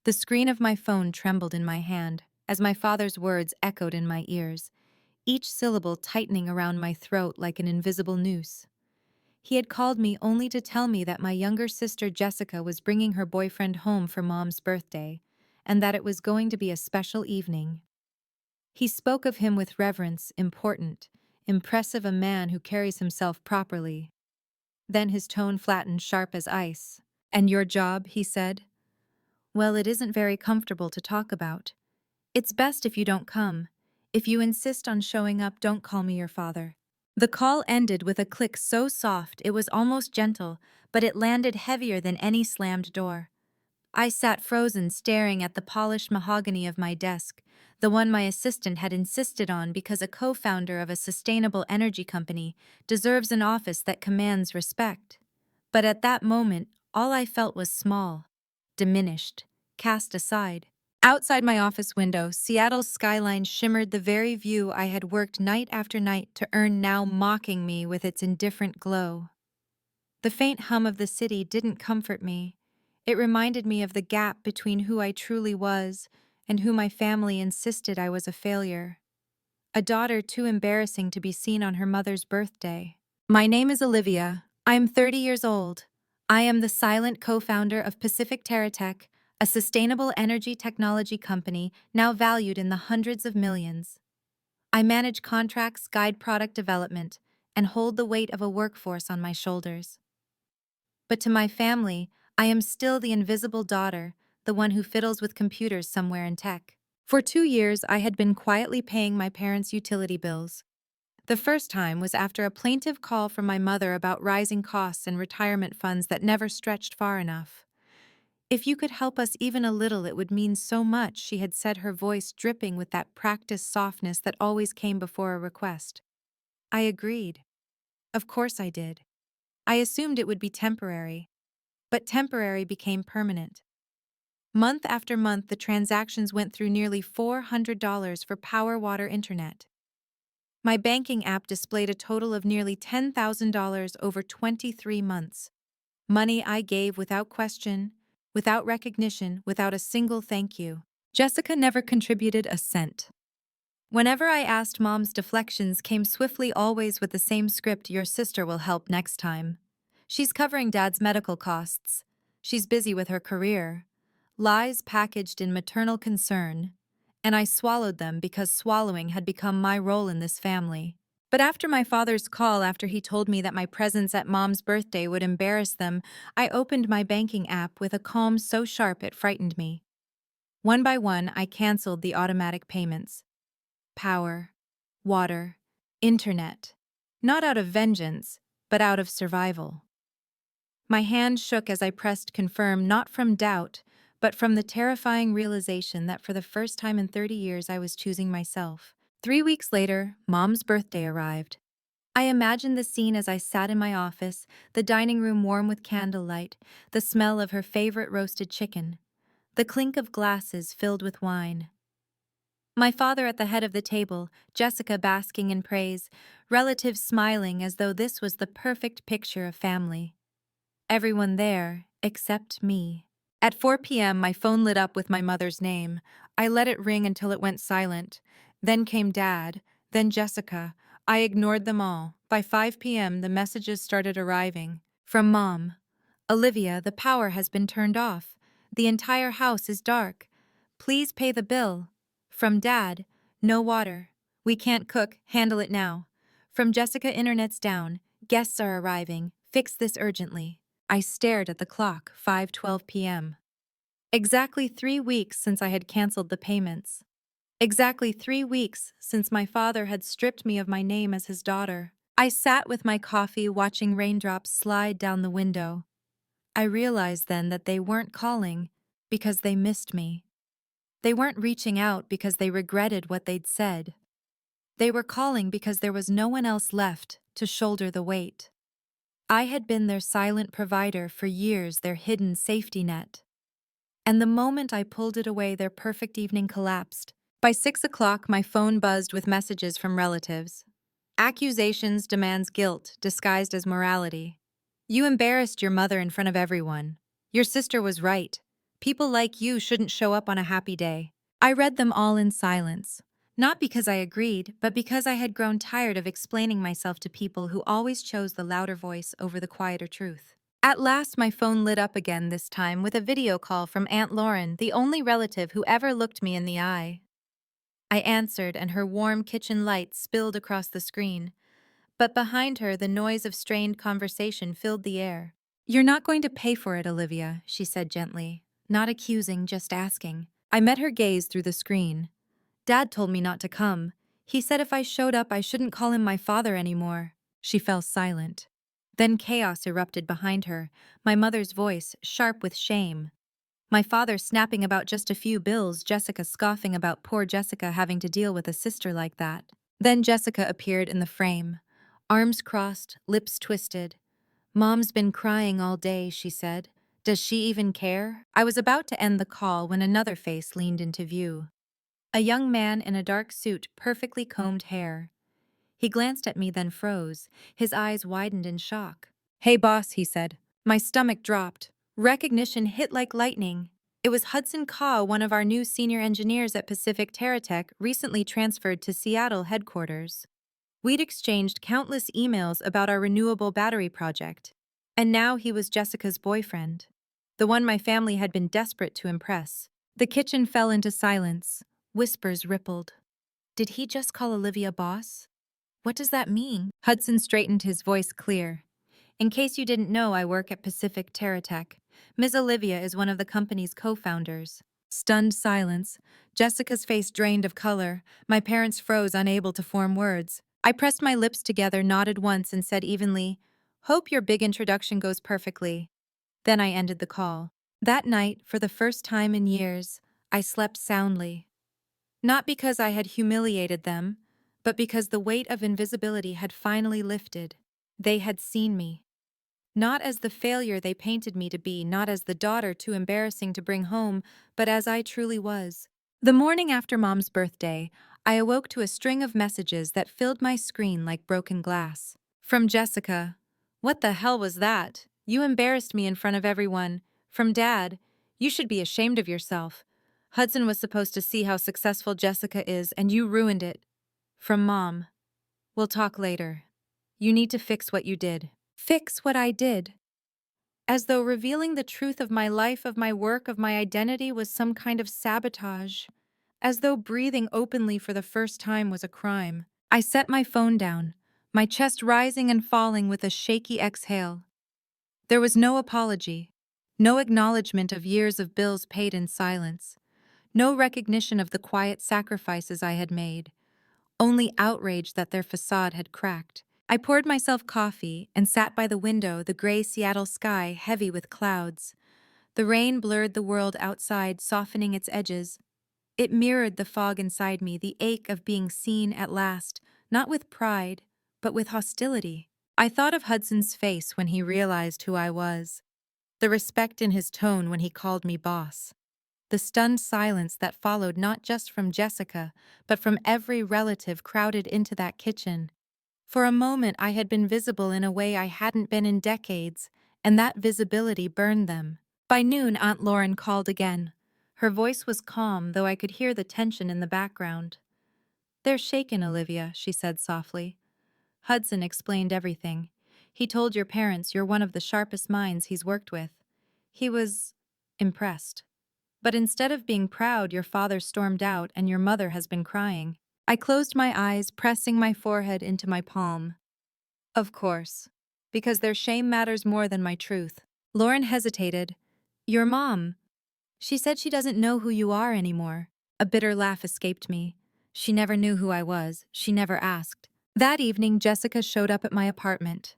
The screen of my phone trembled in my hand as my father's words echoed in my ears, each syllable tightening around my throat like an invisible noose. He had called me only to tell me that my younger sister Jessica was bringing her boyfriend home for Mom's birthday, and that it was going to be a special evening. He spoke of him with reverence, important, impressive, a man who carries himself properly. Then his tone flattened sharp as ice. "And your job," he said. "Well, it isn't very comfortable to talk about. It's best if you don't come. If you insist on showing up, don't call me your father." The call ended with a click so soft it was almost gentle, but it landed heavier than any slammed door. I sat frozen, staring at the polished mahogany of my desk, the one my assistant had insisted on because a co-founder of a sustainable energy company deserves an office that commands respect. But at that moment, all I felt was small, diminished, cast aside. Outside my office window, Seattle's skyline shimmered, the very view I had worked night after night to earn now mocking me with its indifferent glow. The faint hum of the city didn't comfort me. It reminded me of the gap between who I truly was and who my family insisted I was, a failure. A daughter too embarrassing to be seen on her mother's birthday. "My name is Olivia. I am 30 years old. I am the silent co-founder of Pacific TerraTech, a sustainable energy technology company now valued in the hundreds of millions. I manage contracts, guide product development, and hold the weight of a workforce on my shoulders. But to my family, I am still the invisible daughter, the one who fiddles with computers somewhere in tech." For 2 years, I had been quietly paying my parents' utility bills. The first time was after a plaintive call from my mother about rising costs and retirement funds that never stretched far enough. "If you could help us even a little, it would mean so much," she had said, her voice dripping with that practiced softness that always came before a request. I agreed. Of course I did. I assumed it would be temporary. But temporary became permanent. Month after month, the transactions went through nearly $400 for power, water, internet. My banking app displayed a total of nearly $10,000 over 23 months. Money I gave without question, without recognition, without a single thank you. Jessica never contributed a cent. Whenever I asked, Mom's deflections came swiftly, always with the same script: "Your sister will help next time. She's covering Dad's medical costs. She's busy with her career." Lies packaged in maternal concern, and I swallowed them because swallowing had become my role in this family. But after my father's call, after he told me that my presence at Mom's birthday would embarrass them, I opened my banking app with a calm so sharp it frightened me. One by one, I canceled the automatic payments. Power, water, internet. Not out of vengeance, but out of survival. My hand shook as I pressed confirm, not from doubt, but from the terrifying realization that for the first time in 30 years I was choosing myself. 3 weeks later, Mom's birthday arrived. I imagined the scene as I sat in my office, the dining room warm with candlelight, the smell of her favorite roasted chicken, the clink of glasses filled with wine. My father at the head of the table, Jessica basking in praise, relatives smiling as though this was the perfect picture of family. Everyone there, except me. At 4 p.m., my phone lit up with my mother's name. I let it ring until it went silent. Then came Dad, then Jessica. I ignored them all. By 5 p.m., the messages started arriving. From Mom: "Olivia, the power has been turned off. The entire house is dark. Please pay the bill." From Dad: "No water. We can't cook. Handle it now." From Jessica: "Internet's down. Guests are arriving. Fix this urgently." I stared at the clock, 5:12 p.m. Exactly 3 weeks since I had canceled the payments. Exactly 3 weeks since my father had stripped me of my name as his daughter. I sat with my coffee, watching raindrops slide down the window. I realized then that they weren't calling because they missed me. They weren't reaching out because they regretted what they'd said. They were calling because there was no one else left to shoulder the weight. I had been their silent provider for years, their hidden safety net. And the moment I pulled it away, their perfect evening collapsed. By 6 o'clock, my phone buzzed with messages from relatives. Accusations, demands, guilt, disguised as morality. "You embarrassed your mother in front of everyone. Your sister was right. People like you shouldn't show up on a happy day. I read them all in silence. Not because I agreed, but because I had grown tired of explaining myself to people who always chose the louder voice over the quieter truth. At last, my phone lit up again, this time with a video call from Aunt Lauren, the only relative who ever looked me in the eye. I answered, and her warm kitchen light spilled across the screen. But behind her, the noise of strained conversation filled the air. "You're not going to pay for it, Olivia," she said gently. Not accusing, just asking. I met her gaze through the screen. "Dad told me not to come. He said if I showed up, I shouldn't call him my father anymore." She fell silent. Then chaos erupted behind her, my mother's voice sharp with shame. My father snapping about just a few bills, Jessica scoffing about poor Jessica having to deal with a sister like that. Then Jessica appeared in the frame. Arms crossed, lips twisted. "Mom's been crying all day," she said. "Does she even care?" I was about to end the call when another face leaned into view. A young man in a dark suit, perfectly combed hair. He glanced at me, then froze. His eyes widened in shock. "Hey, boss," he said. My stomach dropped. Recognition hit like lightning. It was Hudson Kaw, one of our new senior engineers at Pacific TerraTech, recently transferred to Seattle headquarters. We'd exchanged countless emails about our renewable battery project. And now he was Jessica's boyfriend. The one my family had been desperate to impress. The kitchen fell into silence. Whispers rippled. Did he just call Olivia boss? What does that mean? Hudson straightened, his voice clear. "In case you didn't know, I work at Pacific TerraTech. Ms. Olivia is one of the company's co-founders." Stunned silence. Jessica's face drained of color. My parents froze, unable to form words. I pressed my lips together, nodded once, and said evenly, "Hope your big introduction goes perfectly." Then I ended the call. That night, for the first time in years, I slept soundly. Not because I had humiliated them, but because the weight of invisibility had finally lifted. They had seen me. Not as the failure they painted me to be, not as the daughter too embarrassing to bring home, but as I truly was. The morning after Mom's birthday, I awoke to a string of messages that filled my screen like broken glass. From Jessica, "What the hell was that? You embarrassed me in front of everyone." From Dad, "You should be ashamed of yourself. Hudson was supposed to see how successful Jessica is, and you ruined it." From Mom, "We'll talk later. You need to fix what you did." Fix what I did. As though revealing the truth of my life, of my work, of my identity was some kind of sabotage. As though breathing openly for the first time was a crime. I set my phone down, my chest rising and falling with a shaky exhale. There was no apology, no acknowledgement of years of bills paid in silence, no recognition of the quiet sacrifices I had made, only outrage that their facade had cracked. I poured myself coffee and sat by the window, the gray Seattle sky heavy with clouds. The rain blurred the world outside, softening its edges. It mirrored the fog inside me, the ache of being seen at last, not with pride, but with hostility. I thought of Hudson's face when he realized who I was, the respect in his tone when he called me boss, the stunned silence that followed not just from Jessica, but from every relative crowded into that kitchen. For a moment I had been visible in a way I hadn't been in decades, and that visibility burned them. By noon, Aunt Lauren called again. Her voice was calm, though I could hear the tension in the background. "They're shaken, Olivia," she said softly. "Hudson explained everything. He told your parents you're one of the sharpest minds he's worked with. He was impressed. But instead of being proud, your father stormed out and your mother has been crying." I closed my eyes, pressing my forehead into my palm. Of course. Because their shame matters more than my truth. Lauren hesitated. "Your mom. She said she doesn't know who you are anymore." A bitter laugh escaped me. "She never knew who I was. She never asked." That evening, Jessica showed up at my apartment.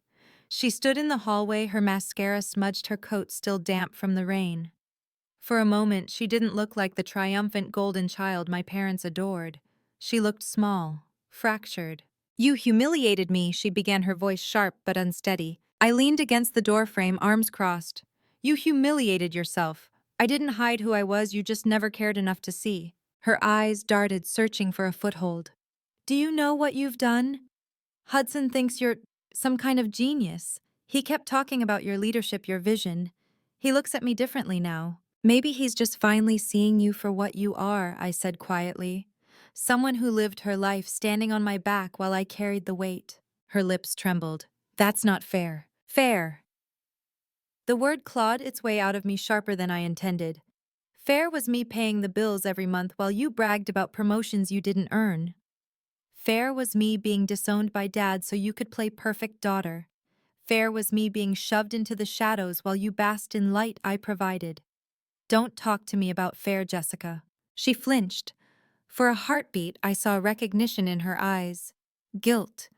She stood in the hallway, her mascara smudged, her coat still damp from the rain. For a moment, she didn't look like the triumphant golden child my parents adored. She looked small, fractured. "You humiliated me," she began, her voice sharp but unsteady. I leaned against the doorframe, arms crossed. "You humiliated yourself. I didn't hide who I was, you just never cared enough to see." Her eyes darted, searching for a foothold. "Do you know what you've done? Hudson thinks you're some kind of genius. He kept talking about your leadership, your vision. He looks at me differently now. Maybe he's just finally seeing you for what you are, I said quietly. Someone who lived her life standing on my back while I carried the weight. Her lips trembled. That's not fair. Fair. The word clawed its way out of me sharper than I intended. Fair was me paying the bills every month while you bragged about promotions you didn't earn. Fair was me being disowned by dad so you could play perfect daughter. Fair was me being shoved into the shadows while you basked in light I provided. Don't talk to me about fair, Jessica. She flinched. For a heartbeat, I saw recognition in her eyes. Guilt.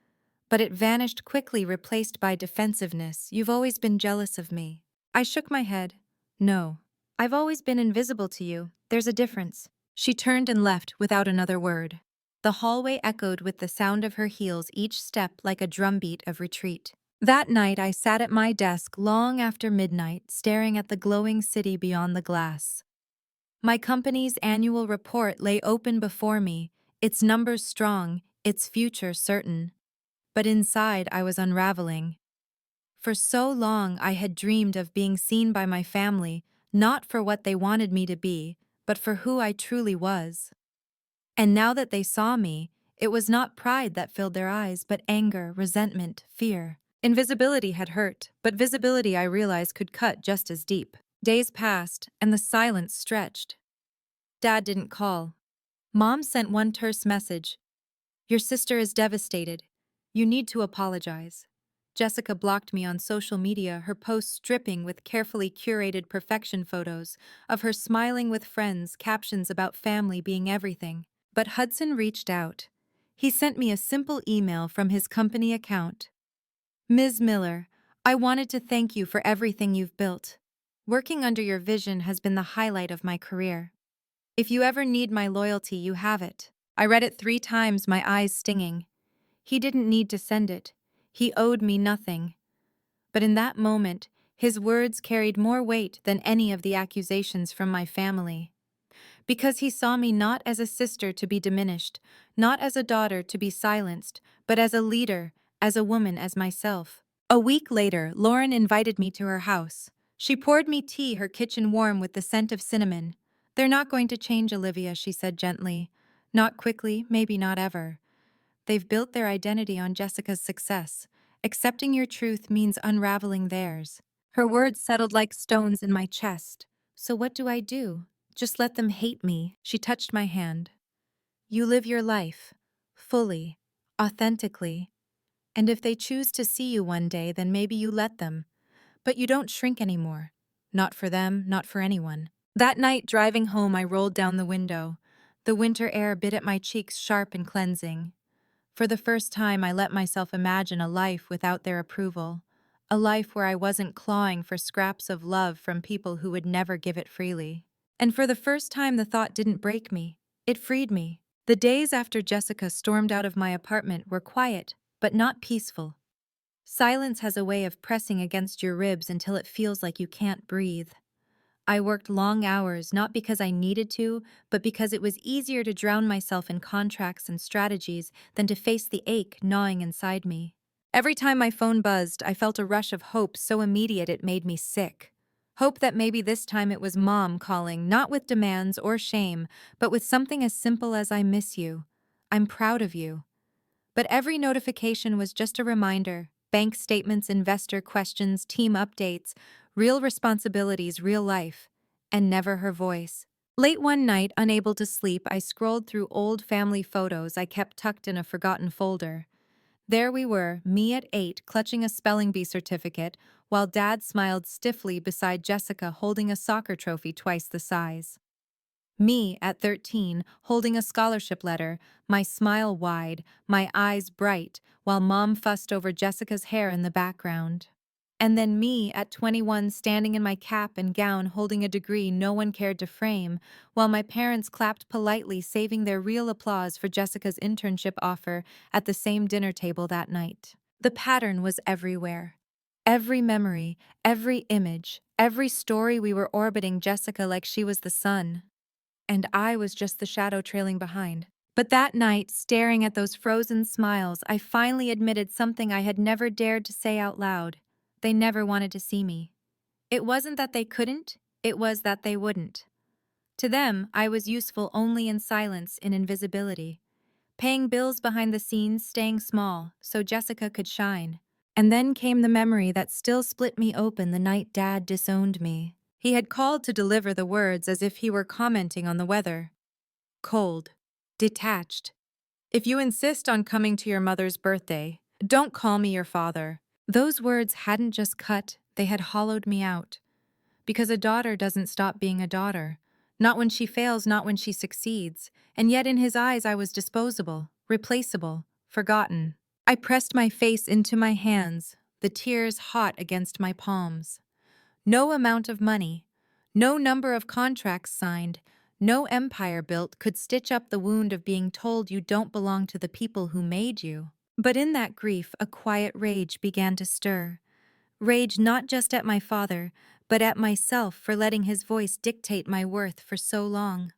But it vanished quickly, replaced by defensiveness. You've always been jealous of me. I shook my head. No. I've always been invisible to you. There's a difference. She turned and left without another word. The hallway echoed with the sound of her heels, each step like a drumbeat of retreat. That night I sat at my desk long after midnight, staring at the glowing city beyond the glass. My company's annual report lay open before me, its numbers strong, its future certain. But inside I was unraveling. For so long I had dreamed of being seen by my family, not for what they wanted me to be, but for who I truly was. And now that they saw me, it was not pride that filled their eyes, but anger, resentment, fear. Invisibility had hurt, but visibility, I realized, could cut just as deep. Days passed, and the silence stretched. Dad didn't call. Mom sent one terse message. Your sister is devastated. You need to apologize. Jessica blocked me on social media, her posts dripping with carefully curated perfection photos of her smiling with friends, captions about family being everything. But Hudson reached out. He sent me a simple email from his company account. Ms. Miller, I wanted to thank you for everything you've built. Working under your vision has been the highlight of my career. If you ever need my loyalty, you have it. I read it 3 times, my eyes stinging. He didn't need to send it. He owed me nothing. But in that moment, his words carried more weight than any of the accusations from my family. Because he saw me not as a sister to be diminished, not as a daughter to be silenced, but as a leader, as a woman, as myself. A week later, Lauren invited me to her house. She poured me tea, her kitchen warm with the scent of cinnamon. They're not going to change, Olivia, she said gently. Not quickly, maybe not ever. They've built their identity on Jessica's success. Accepting your truth means unraveling theirs. Her words settled like stones in my chest. So what do I do? Just let them hate me. She touched my hand. You live your life, fully, authentically. And if they choose to see you one day, then maybe you let them. But you don't shrink anymore. Not for them, not for anyone. That night, driving home, I rolled down the window. The winter air bit at my cheeks, sharp and cleansing. For the first time, I let myself imagine a life without their approval. A life where I wasn't clawing for scraps of love from people who would never give it freely. And for the first time, the thought didn't break me. It freed me. The days after Jessica stormed out of my apartment were quiet, but not peaceful. Silence has a way of pressing against your ribs until it feels like you can't breathe. I worked long hours not because I needed to, but because it was easier to drown myself in contracts and strategies than to face the ache gnawing inside me. Every time my phone buzzed, I felt a rush of hope so immediate it made me sick. Hope that maybe this time it was Mom calling, not with demands or shame, but with something as simple as "I miss you. I'm proud of you." But every notification was just a reminder: bank statements, investor questions, team updates, real responsibilities, real life, and never her voice. Late one night, unable to sleep, I scrolled through old family photos I kept tucked in a forgotten folder. There we were, me at 8, clutching a spelling bee certificate, while Dad smiled stiffly beside Jessica holding a soccer trophy twice the size. Me, at 13, holding a scholarship letter, my smile wide, my eyes bright, while Mom fussed over Jessica's hair in the background. And then me, at 21, standing in my cap and gown holding a degree no one cared to frame, while my parents clapped politely, saving their real applause for Jessica's internship offer at the same dinner table that night. The pattern was everywhere. Every memory, every image, every story, we were orbiting Jessica like she was the sun. And I was just the shadow trailing behind. But that night, staring at those frozen smiles, I finally admitted something I had never dared to say out loud. They never wanted to see me. It wasn't that they couldn't, It was that they wouldn't. To them, I was useful only in silence, in invisibility. Paying bills behind the scenes, staying small, so Jessica could shine. And then came the memory that still split me open the night Dad disowned me. He had called to deliver the words as if he were commenting on the weather. Cold. Detached. If you insist on coming to your mother's birthday, don't call me your father. Those words hadn't just cut, they had hollowed me out. Because a daughter doesn't stop being a daughter. Not when she fails, not when she succeeds. And yet in his eyes I was disposable, replaceable, forgotten. I pressed my face into my hands, the tears hot against my palms. No amount of money, no number of contracts signed, no empire built could stitch up the wound of being told you don't belong to the people who made you. But in that grief, a quiet rage began to stir. Rage not just at my father, but at myself for letting his voice dictate my worth for so long.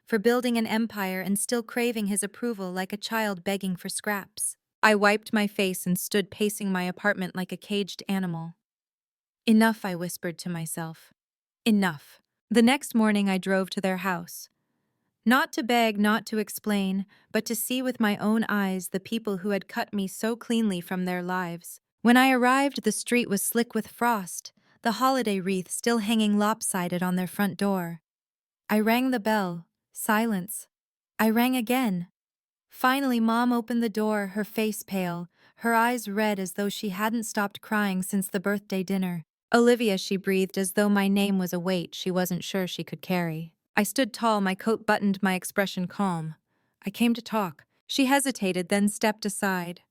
For building an empire and still craving his approval like a child begging for scraps. I wiped my face and stood pacing my apartment like a caged animal. Enough, I whispered to myself. Enough. The next morning I drove to their house. Not to beg, not to explain, but to see with my own eyes the people who had cut me so cleanly from their lives. When I arrived, the street was slick with frost, the holiday wreath still hanging lopsided on their front door. I rang the bell. Silence. I rang again. Finally, Mom opened the door, her face pale, her eyes red as though she hadn't stopped crying since the birthday dinner. Olivia, she breathed as though my name was a weight she wasn't sure she could carry. I stood tall, my coat buttoned, my expression calm. I came to talk. She hesitated, then stepped aside.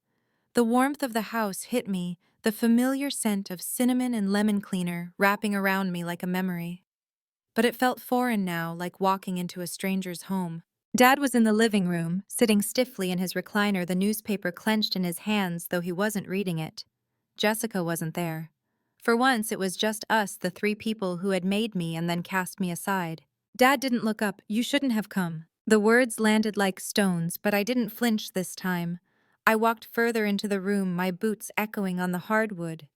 The warmth of the house hit me, the familiar scent of cinnamon and lemon cleaner wrapping around me like a memory. But it felt foreign now, like walking into a stranger's home. Dad was in the living room, sitting stiffly in his recliner, the newspaper clenched in his hands though he wasn't reading it. Jessica wasn't there. For once, it was just us, the three people who had made me and then cast me aside. Dad didn't look up. You shouldn't have come. The words landed like stones, but I didn't flinch this time. I walked further into the room, my boots echoing on the hardwood.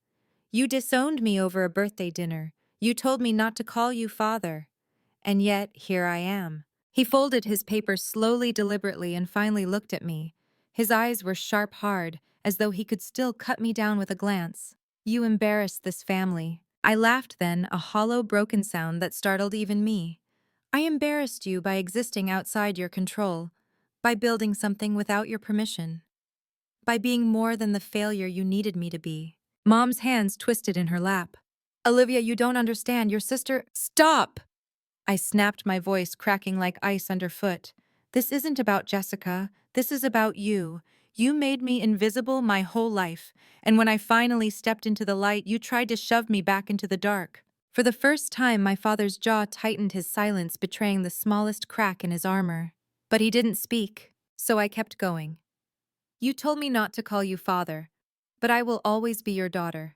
You disowned me over a birthday dinner. You told me not to call you father. And yet, here I am. He folded his papers slowly, deliberately, and finally looked at me. His eyes were sharp, hard, as though he could still cut me down with a glance. You embarrassed this family. I laughed then, a hollow, broken sound that startled even me. I embarrassed you by existing outside your control, by building something without your permission, by being more than the failure you needed me to be. Mom's hands twisted in her lap. Olivia, you don't understand. Your sister— Stop! I snapped, my voice cracking like ice underfoot. This isn't about Jessica. This is about you. You made me invisible my whole life, and when I finally stepped into the light, you tried to shove me back into the dark. For the first time, my father's jaw tightened, his silence betraying the smallest crack in his armor. But he didn't speak, so I kept going. You told me not to call you father, but I will always be your daughter.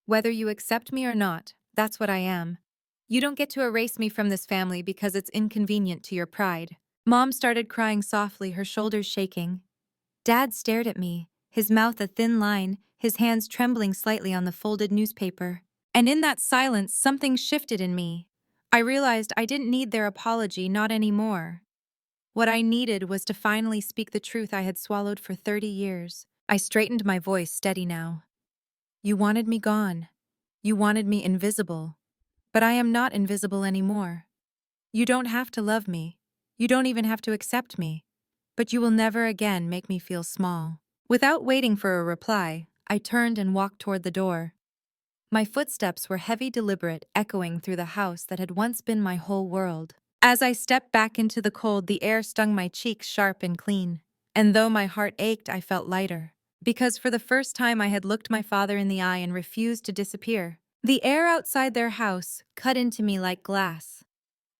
Whether you accept me or not, that's what I am. You don't get to erase me from this family because it's inconvenient to your pride. Mom started crying softly, her shoulders shaking. Dad stared at me, his mouth a thin line, his hands trembling slightly on the folded newspaper. And in that silence, something shifted in me. I realized I didn't need their apology, not anymore. What I needed was to finally speak the truth I had swallowed for 30 years. I straightened, my voice steady now. You wanted me gone. You wanted me invisible. But I am not invisible anymore. You don't have to love me. You don't even have to accept me. But you will never again make me feel small. Without waiting for a reply, I turned and walked toward the door. My footsteps were heavy, deliberate, echoing through the house that had once been my whole world. As I stepped back into the cold, the air stung my cheeks sharp and clean. And though my heart ached, I felt lighter. Because for the first time I had looked my father in the eye and refused to disappear. The air outside their house cut into me like glass.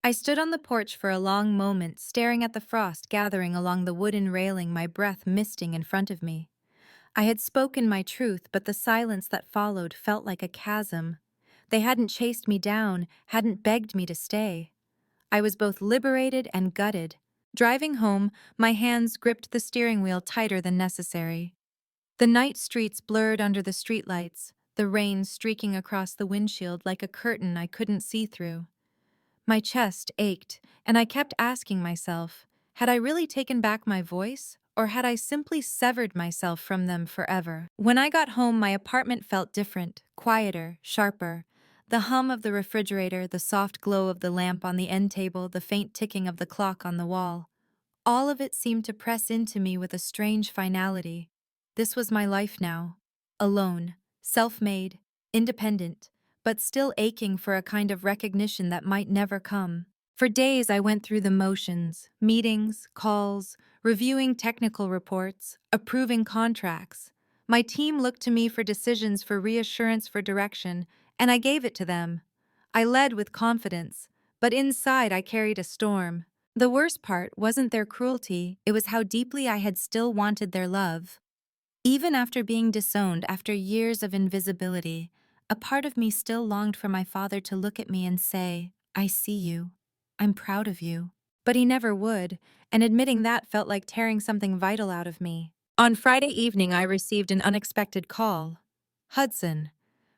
I stood on the porch for a long moment, staring at the frost gathering along the wooden railing, my breath misting in front of me. I had spoken my truth, but the silence that followed felt like a chasm. They hadn't chased me down, hadn't begged me to stay. I was both liberated and gutted. Driving home, my hands gripped the steering wheel tighter than necessary. The night streets blurred under the streetlights, the rain streaking across the windshield like a curtain I couldn't see through. My chest ached, and I kept asking myself, had I really taken back my voice, or had I simply severed myself from them forever? When I got home, my apartment felt different, quieter, sharper. The hum of the refrigerator, the soft glow of the lamp on the end table, the faint ticking of the clock on the wall. All of it seemed to press into me with a strange finality. This was my life now. Alone, self-made, independent, but still aching for a kind of recognition that might never come. For days I went through the motions, meetings, calls, reviewing technical reports, approving contracts. My team looked to me for decisions, for reassurance, for direction, and I gave it to them. I led with confidence, but inside I carried a storm. The worst part wasn't their cruelty, it was how deeply I had still wanted their love. Even after being disowned, after years of invisibility, a part of me still longed for my father to look at me and say, "I see you. I'm proud of you." But he never would, and admitting that felt like tearing something vital out of me. On Friday evening, I received an unexpected call. Hudson,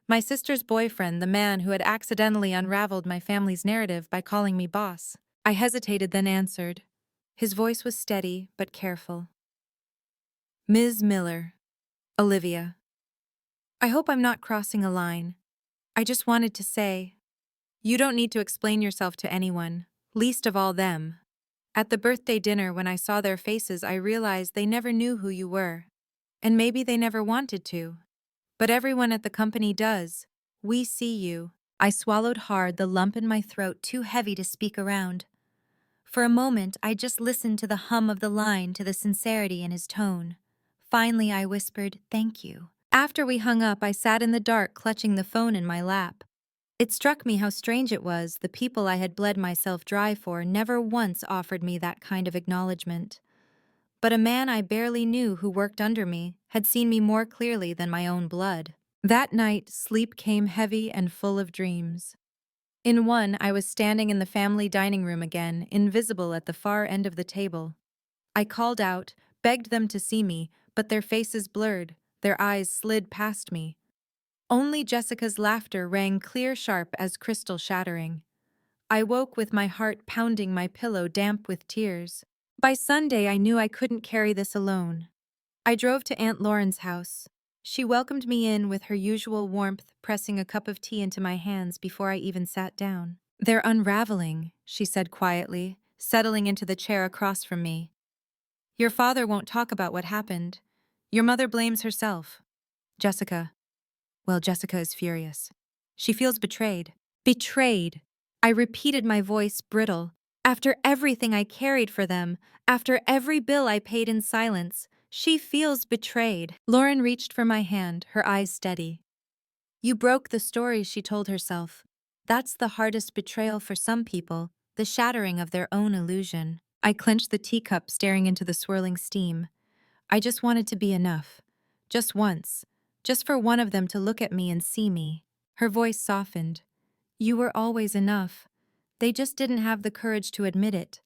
my sister's boyfriend, the man who had accidentally unraveled my family's narrative by calling me boss. I hesitated, then answered. His voice was steady but careful. "Ms. Miller, Olivia. I hope I'm not crossing a line. I just wanted to say, you don't need to explain yourself to anyone, least of all them." At the birthday dinner, when I saw their faces, I realized they never knew who you were. And maybe they never wanted to. But everyone at the company does. We see you. I swallowed hard, the lump in my throat too heavy to speak around. For a moment, I just listened to the hum of the line, to the sincerity in his tone. Finally, I whispered, "Thank you." After we hung up, I sat in the dark, clutching the phone in my lap. It struck me how strange it was. The people I had bled myself dry for never once offered me that kind of acknowledgement. But a man I barely knew who worked under me had seen me more clearly than my own blood. That night, sleep came heavy and full of dreams. In one, I was standing in the family dining room again, invisible at the far end of the table. I called out, begged them to see me, but their faces blurred, their eyes slid past me. Only Jessica's laughter rang clear, sharp as crystal shattering. I woke with my heart pounding, my pillow damp with tears. By Sunday, I knew I couldn't carry this alone. I drove to Aunt Lauren's house. She welcomed me in with her usual warmth, pressing a cup of tea into my hands before I even sat down. "They're unraveling," she said quietly, settling into the chair across from me. "Your father won't talk about what happened. Your mother blames herself. Jessica. Well, Jessica is furious. She feels betrayed." Betrayed. I repeated, my voice brittle. After everything I carried for them, after every bill I paid in silence, she feels betrayed. Lauren reached for my hand, her eyes steady. "You broke the story," she told herself. "That's the hardest betrayal for some people, the shattering of their own illusion." I clenched the teacup, staring into the swirling steam. I just wanted to be enough. Just once. Just for one of them to look at me and see me. Her voice softened. "You were always enough. They just didn't have the courage to admit it.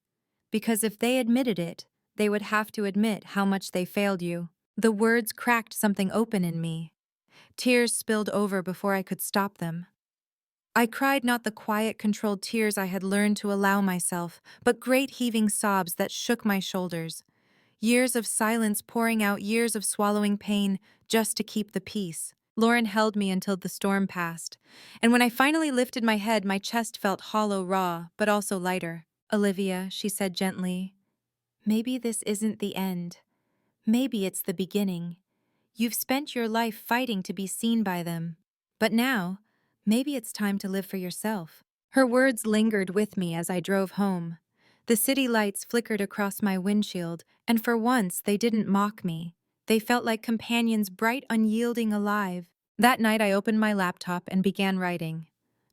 Because if they admitted it, they would have to admit how much they failed you." The words cracked something open in me. Tears spilled over before I could stop them. I cried, not the quiet, controlled tears I had learned to allow myself, but great heaving sobs that shook my shoulders. Years of silence pouring out, years of swallowing pain just to keep the peace. Lauren held me until the storm passed, and when I finally lifted my head, my chest felt hollow, raw, but also lighter. "Olivia," she said gently, "maybe this isn't the end. Maybe it's the beginning. You've spent your life fighting to be seen by them. But now, maybe it's time to live for yourself." Her words lingered with me as I drove home. The city lights flickered across my windshield, and for once they didn't mock me. They felt like companions, bright, unyielding, alive. That night I opened my laptop and began writing.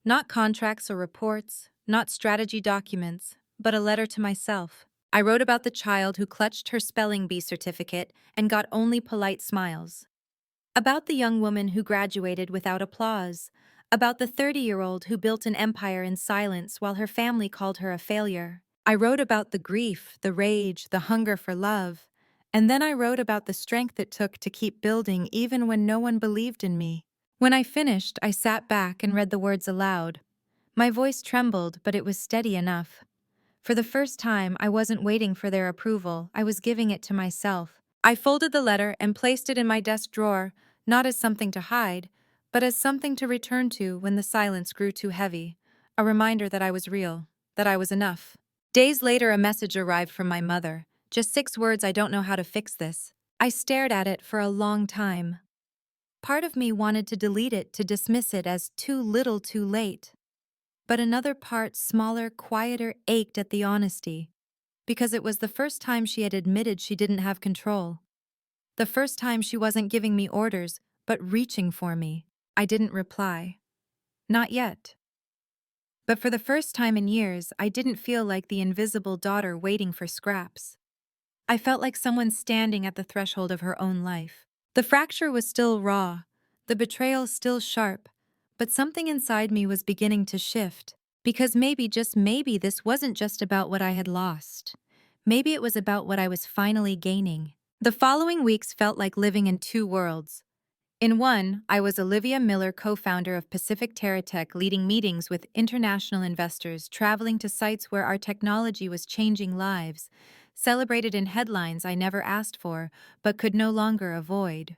Not contracts or reports, not strategy documents, but a letter to myself. I wrote about the child who clutched her spelling bee certificate and got only polite smiles. About the young woman who graduated without applause. About the 30-year-old who built an empire in silence while her family called her a failure. I wrote about the grief, the rage, the hunger for love. And then I wrote about the strength it took to keep building even when no one believed in me. When I finished, I sat back and read the words aloud. My voice trembled, but it was steady enough. For the first time, I wasn't waiting for their approval, I was giving it to myself. I folded the letter and placed it in my desk drawer, not as something to hide, but as something to return to when the silence grew too heavy. A reminder that I was real, that I was enough. Days later, a message arrived from my mother. Just 6 words: "I don't know how to fix this." I stared at it for a long time. Part of me wanted to delete it, to dismiss it as too little too late. But another part, smaller, quieter, ached at the honesty. Because it was the first time she had admitted she didn't have control. The first time she wasn't giving me orders, but reaching for me. I didn't reply. Not yet. But for the first time in years, I didn't feel like the invisible daughter waiting for scraps. I felt like someone standing at the threshold of her own life. The fracture was still raw, the betrayal still sharp, but something inside me was beginning to shift. Because maybe, just maybe, this wasn't just about what I had lost. Maybe it was about what I was finally gaining. The following weeks felt like living in two worlds. In one, I was Olivia Miller, co-founder of Pacific TerraTech, leading meetings with international investors, traveling to sites where our technology was changing lives, celebrated in headlines I never asked for, but could no longer avoid.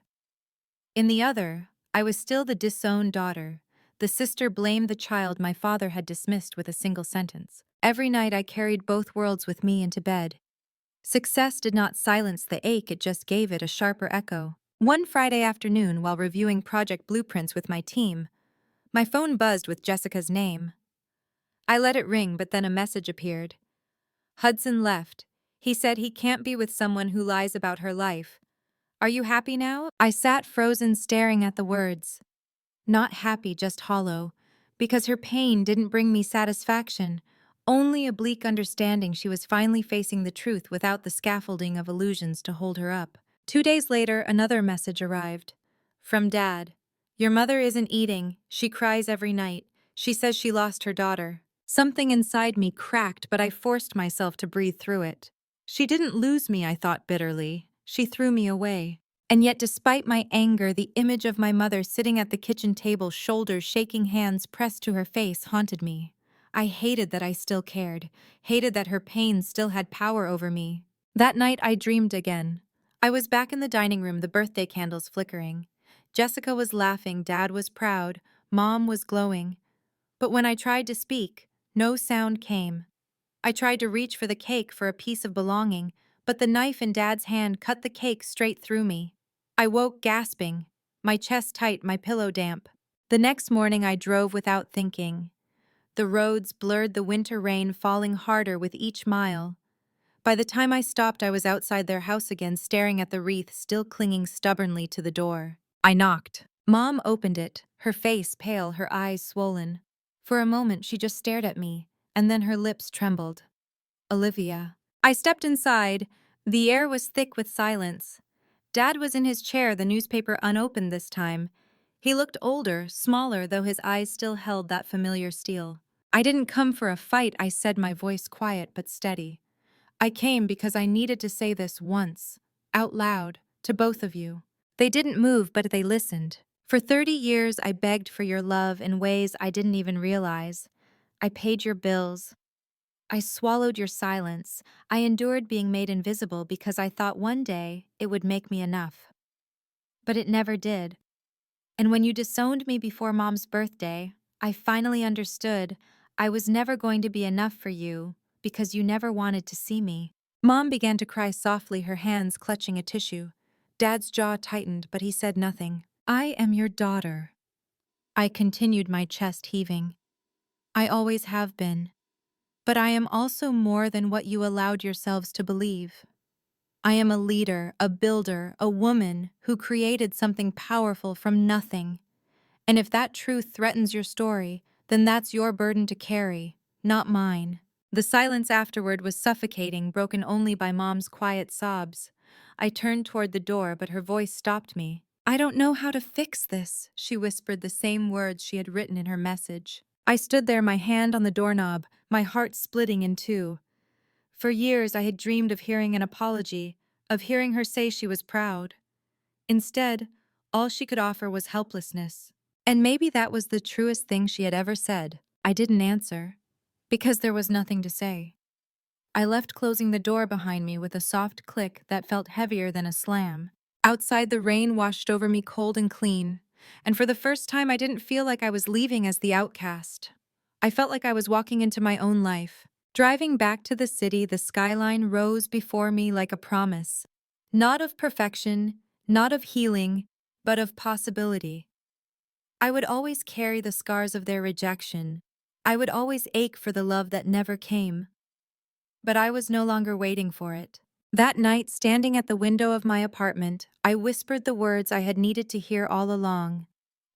In the other, I was still the disowned daughter, the sister blamed the child my father had dismissed with a single sentence. Every night I carried both worlds with me into bed. Success did not silence the ache, it just gave it a sharper echo. One Friday afternoon, while reviewing project blueprints with my team, my phone buzzed with Jessica's name. I let it ring, but then a message appeared. Hudson left. He said he can't be with someone who lies about her life. Are you happy now? I sat frozen, staring at the words. Not happy, just hollow, because her pain didn't bring me satisfaction, only a bleak understanding she was finally facing the truth without the scaffolding of illusions to hold her up. 2 days later, another message arrived. From Dad. Your mother isn't eating. She cries every night. She says she lost her daughter. Something inside me cracked, but I forced myself to breathe through it. She didn't lose me, I thought bitterly. She threw me away. And yet, despite my anger, the image of my mother sitting at the kitchen table, shoulders shaking, hands pressed to her face, haunted me. I hated that I still cared, hated that her pain still had power over me. That night I dreamed again. I was back in the dining room, the birthday candles flickering. Jessica was laughing, Dad was proud, Mom was glowing. But when I tried to speak, no sound came. I tried to reach for the cake, for a piece of belonging, but the knife in Dad's hand cut the cake straight through me. I woke gasping, my chest tight, my pillow damp. The next morning I drove without thinking. The roads blurred, the winter rain falling harder with each mile. By the time I stopped, I was outside their house again, staring at the wreath still clinging stubbornly to the door. I knocked. Mom opened it, her face pale, her eyes swollen. For a moment she just stared at me, and then her lips trembled. Olivia. I stepped inside. The air was thick with silence. Dad was in his chair, the newspaper unopened this time. He looked older, smaller, though his eyes still held that familiar steel. I didn't come for a fight, I said, my voice quiet but steady. I came because I needed to say this once, out loud, to both of you. They didn't move, but they listened. For 30 years, I begged for your love in ways I didn't even realize. I paid your bills. I swallowed your silence. I endured being made invisible because I thought one day it would make me enough. But it never did. And when you disowned me before Mom's birthday, I finally understood I was never going to be enough for you because you never wanted to see me. Mom began to cry softly, her hands clutching a tissue. Dad's jaw tightened, but he said nothing. I am your daughter. I continued, my chest heaving. I always have been. But I am also more than what you allowed yourselves to believe. I am a leader, a builder, a woman who created something powerful from nothing. And if that truth threatens your story, then that's your burden to carry, not mine. The silence afterward was suffocating, broken only by Mom's quiet sobs. I turned toward the door, but her voice stopped me. I don't know how to fix this, she whispered, the same words she had written in her message. I stood there, my hand on the doorknob, my heart splitting in two. For years I had dreamed of hearing an apology, of hearing her say she was proud. Instead, all she could offer was helplessness. And maybe that was the truest thing she had ever said. I didn't answer, because there was nothing to say. I left, closing the door behind me with a soft click that felt heavier than a slam. Outside, the rain washed over me cold and clean, and for the first time I didn't feel like I was leaving as the outcast. I felt like I was walking into my own life. Driving back to the city, the skyline rose before me like a promise. Not of perfection, not of healing, but of possibility. I would always carry the scars of their rejection. I would always ache for the love that never came. But I was no longer waiting for it. That night, standing at the window of my apartment, I whispered the words I had needed to hear all along.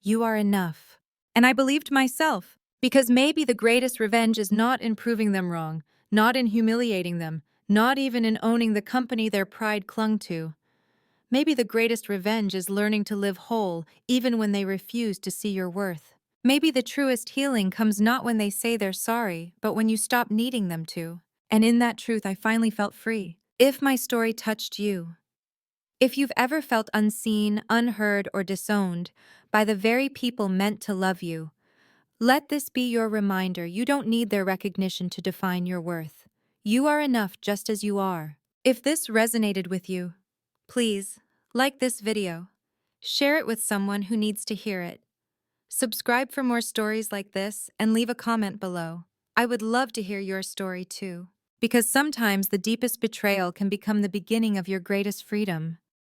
You are enough. And I believed myself, because maybe the greatest revenge is not in proving them wrong, not in humiliating them, not even in owning the company their pride clung to. Maybe the greatest revenge is learning to live whole, even when they refuse to see your worth. Maybe the truest healing comes not when they say they're sorry, but when you stop needing them to. And in that truth, I finally felt free. If my story touched you, if you've ever felt unseen, unheard, or disowned by the very people meant to love you, let this be your reminder: you don't need their recognition to define your worth. You are enough just as you are. If this resonated with you, please like this video, share it with someone who needs to hear it. Subscribe for more stories like this and leave a comment below. I would love to hear your story too, because sometimes the deepest betrayal can become the beginning of your greatest freedom.